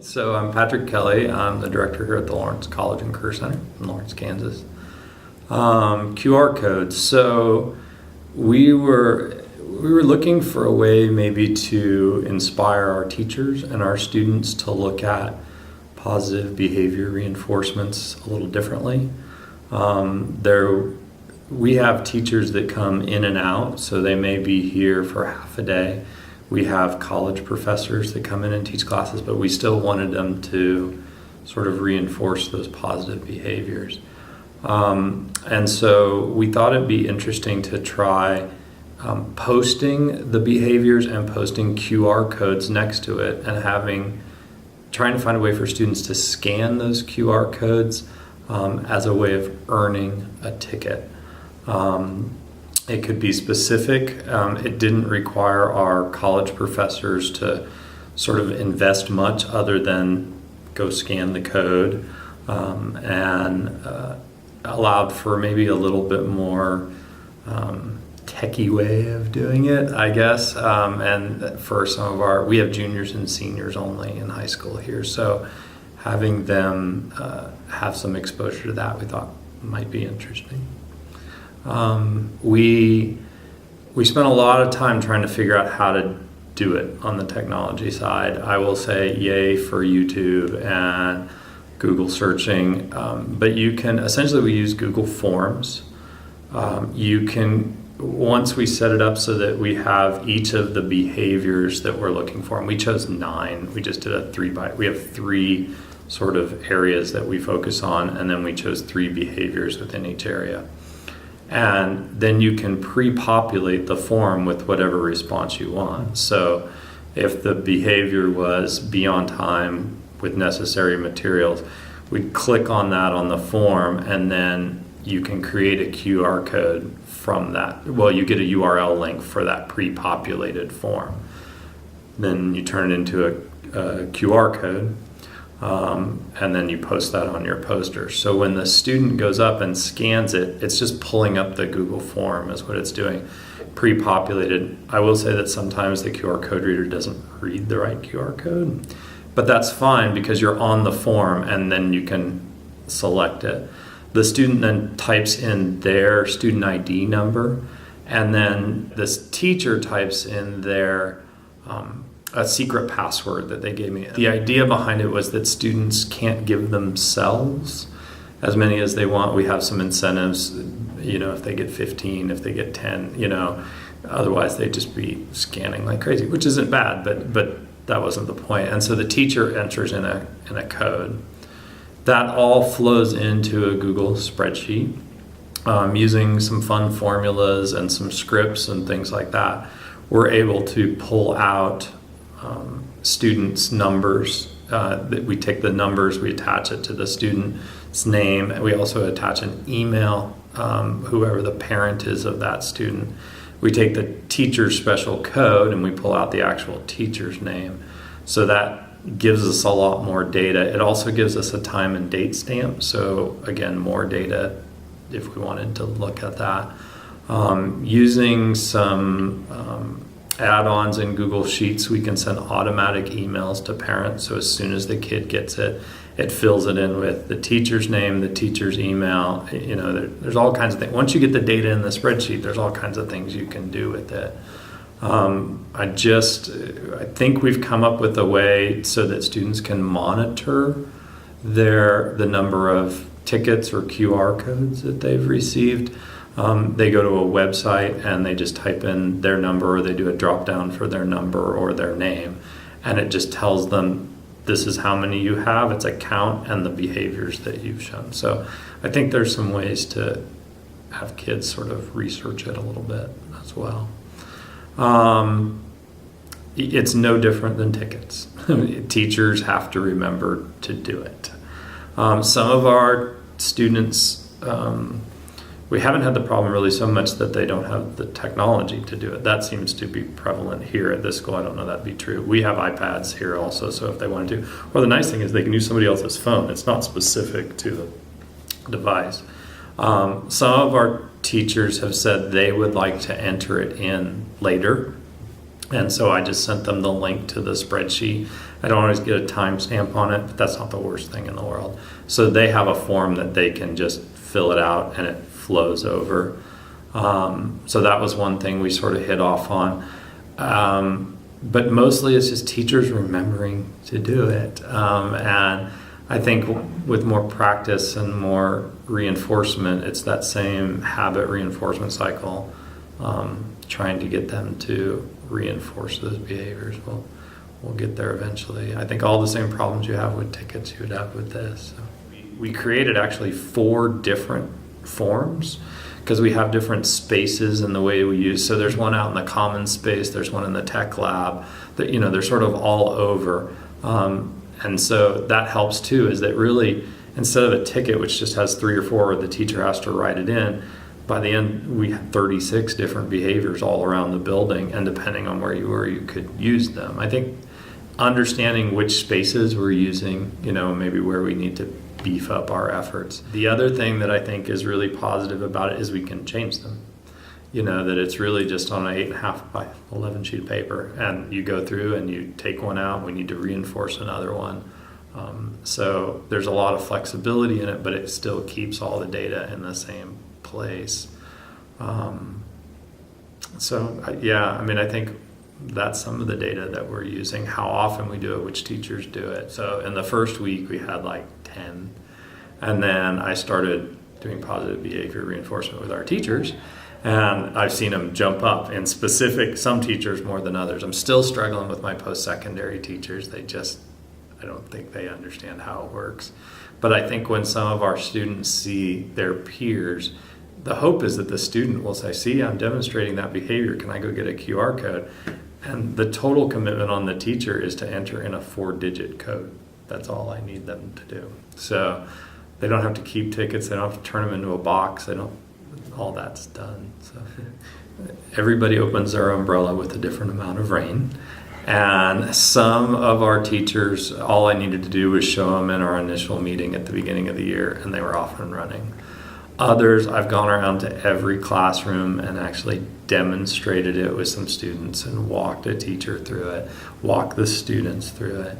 So I'm Patrick Kelly. I'm the director here at the Lawrence College and Career Center in Lawrence, Kansas. QR codes. So we were looking for a way maybe to inspire our teachers and our students to look at positive behavior reinforcements a little differently. We have teachers that come in and out, so they may be here for half a day. We have college professors that come in and teach classes, but we still wanted them to sort of reinforce those positive behaviors. And so we thought it'd be interesting to try posting the behaviors and posting QR codes next to it and trying to find a way for students to scan those QR codes as a way of earning a ticket. It could be specific. It didn't require our college professors to sort of invest much other than go scan the code, and allowed for maybe a little bit more techie way of doing it, I guess. And for we have juniors and seniors only in high school here, so having them have some exposure to that we thought might be interesting. We spent a lot of time trying to figure out how to do it on the technology side. I will say yay for YouTube and Google searching, but you can essentially, we use Google Forms. Once we set it up so that we have each of the behaviors that we're looking for, and we chose 9. We just did we have 3 sort of areas that we focus on, and then we chose 3 behaviors within each area. And then you can pre-populate the form with whatever response you want. So if the behavior was be on time with necessary materials, we'd click on that on the form, and then you can create a QR code from that. Well, you get a URL link for that pre-populated form. Then you turn it into a QR code, and then you post that on your poster. So when the student goes up and scans it, it's just pulling up the Google form is what it's doing, pre-populated. I will say that sometimes the QR code reader doesn't read the right QR code, but that's fine because you're on the form and then you can select it. The student then types in their student ID number, and then this teacher types in their a secret password that they gave me. The idea behind it was that students can't give themselves as many as they want. We have some incentives, if they get 15, if they get 10, otherwise they'd just be scanning like crazy, which isn't bad, but that wasn't the point. And so the teacher enters in a code. That all flows into a Google spreadsheet, using some fun formulas and some scripts and things like that. We're able to pull out students' numbers. We take the numbers, we attach it to the student's name, and we also attach an email, whoever the parent is of that student. We take the teacher's special code and we pull out the actual teacher's name. So that gives us a lot more data. It also gives us a time and date stamp. So again, more data if we wanted to look at that. Using some add-ons in Google Sheets, we can send automatic emails to parents. So as soon as the kid gets it, it fills it in with the teacher's name, the teacher's email. There's all kinds of things. Once you get the data in the spreadsheet, there's all kinds of things you can do with it. I think we've come up with a way so that students can monitor the number of tickets or QR codes that they've received. They go to a website and they just type in their number, or they do a drop down for their number or their name, and it just tells them this is how many you have. It's a count and the behaviors that you've shown. So I think there's some ways to have kids sort of research it a little bit as well. It's no different than tickets. Teachers have to remember to do it. Some of our students, we haven't had the problem really so much that they don't have the technology to do it. That seems to be prevalent here at this school. I don't know that'd be true. We have iPads here also, so if they wanted to. Or the nice thing is they can use somebody else's phone. It's not specific to the device. Some of our teachers have said they would like to enter it in later. And so I just sent them the link to the spreadsheet. I don't always get a timestamp on it, but that's not the worst thing in the world. So they have a form that they can just fill it out and it flows over. So that was one thing we sort of hit off on. But mostly it's just teachers remembering to do it. And I think with more practice and more reinforcement, it's that same habit reinforcement cycle, trying to get them to reinforce those behaviors. We'll get there eventually. I think all the same problems you have with tickets, you would have with this. So we created actually 4 different forms because we have different spaces in the way we use. So there's one out in the common space, there's one in the tech lab, that, you know, they're sort of all over. And so that helps too, is that really, instead of a ticket, which just has 3 or 4 where the teacher has to write it in, by the end, we had 36 different behaviors all around the building, and depending on where you were, you could use them. I think understanding which spaces we're using, you know, maybe where we need to beef up our efforts. The other thing that I think is really positive about it is we can change them. You know, that it's really just on an 8.5 by 11 sheet of paper, and you go through and you take one out, we need to reinforce another one. So there's a lot of flexibility in it, but it still keeps all the data in the same place. Yeah, I mean, I think that's some of the data that we're using, how often we do it, which teachers do it. So in the first week we had like 10, and then I started doing positive behavior reinforcement with our teachers, and I've seen them jump up in specific, some teachers more than others. I'm still struggling with my post-secondary teachers. I don't think they understand how it works. But I think when some of our students see their peers, the hope is that the student will say, see, I'm demonstrating that behavior. Can I go get a QR code? And the total commitment on the teacher is to enter in a 4-digit code. That's all I need them to do. So they don't have to keep tickets. They don't have to turn them into a box. All that's done. So everybody opens their umbrella with a different amount of rain. And some of our teachers, all I needed to do was show them in our initial meeting at the beginning of the year, and they were off and running. Others, I've gone around to every classroom and actually demonstrated it with some students and walked a teacher through it, walked the students through it.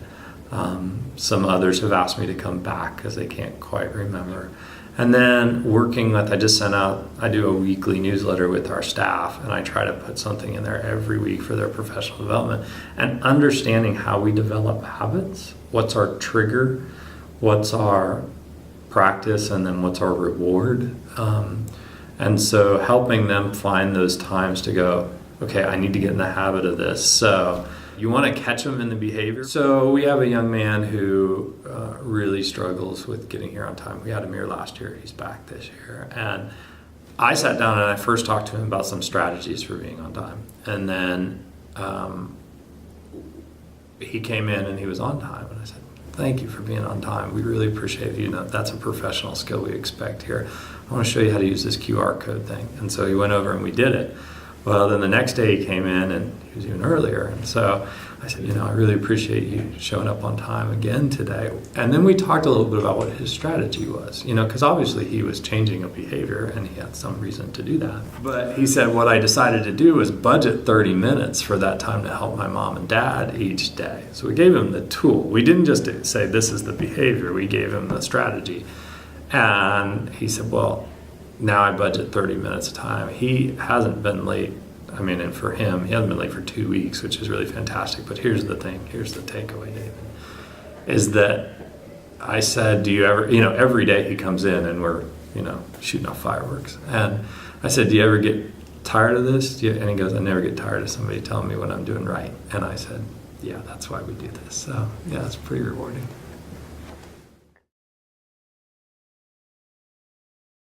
Some others have asked me to come back because they can't quite remember. And then working with, I do a weekly newsletter with our staff, and I try to put something in there every week for their professional development, and understanding how we develop habits, what's our trigger, what's our practice, and then what's our reward. And so helping them find those times to go, okay, I need to get in the habit of this. So you want to catch them in the behavior. So we have a young man who really struggles with getting here on time. We had him here last year. He's back this year. And I sat down and I first talked to him about some strategies for being on time. And then he came in and he was on time. And I said, thank you for being on time. We really appreciate it. You know, that's a professional skill we expect here. I want to show you how to use this QR code thing. And so he went over and we did it. Well, then the next day he came in and he was even earlier. And so I said, you know, I really appreciate you showing up on time again today. And then we talked a little bit about what his strategy was, you know, because obviously he was changing a behavior and he had some reason to do that. But he said, what I decided to do was budget 30 minutes for that time to help my mom and dad each day. So we gave him the tool. We didn't just say, this is the behavior. We gave him the strategy. And he said, well, now I budget 30 minutes of time. He hasn't been late. I mean, and for him, he hasn't been late for 2 weeks, which is really fantastic. But here's the thing. Here's the takeaway, David, is that I said, do you ever, you know, every day he comes in and we're, you know, shooting off fireworks. And I said, do you ever get tired of this? And he goes, I never get tired of somebody telling me what I'm doing right. And I said, yeah, that's why we do this. So, yeah, it's pretty rewarding.